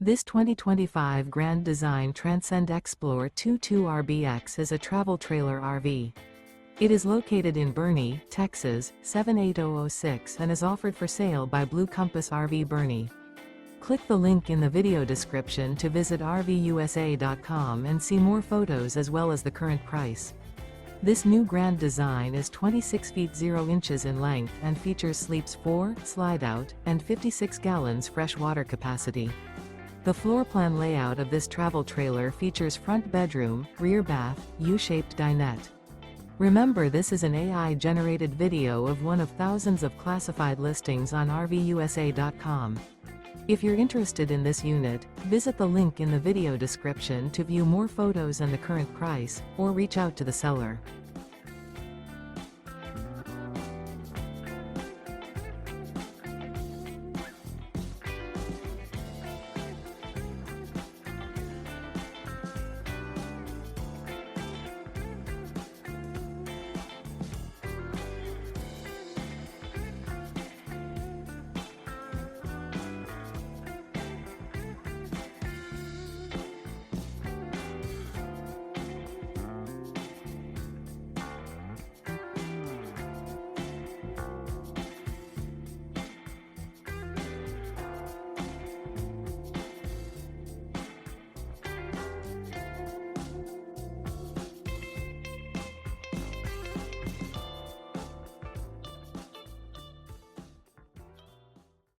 This 2025 Grand Design Transcend Xplor 22RBX is a travel trailer RV. It is located in Boerne, Texas, 78006 and is offered for sale by Blue Compass RV Boerne. Click the link in the video description to visit RVUSA.com and see more photos as well as the current price. This new Grand Design is 26 feet 0 inches in length and features sleeps 4, Slideout, and 56 gallons fresh water capacity. The floor plan layout of this travel trailer features front bedroom, rear bath, U-shaped dinette. Remember, this is an AI-generated video of one of thousands of classified listings on RVUSA.com. If you're interested in this unit, visit the link in the video description to view more photos and the current price, or reach out to the seller.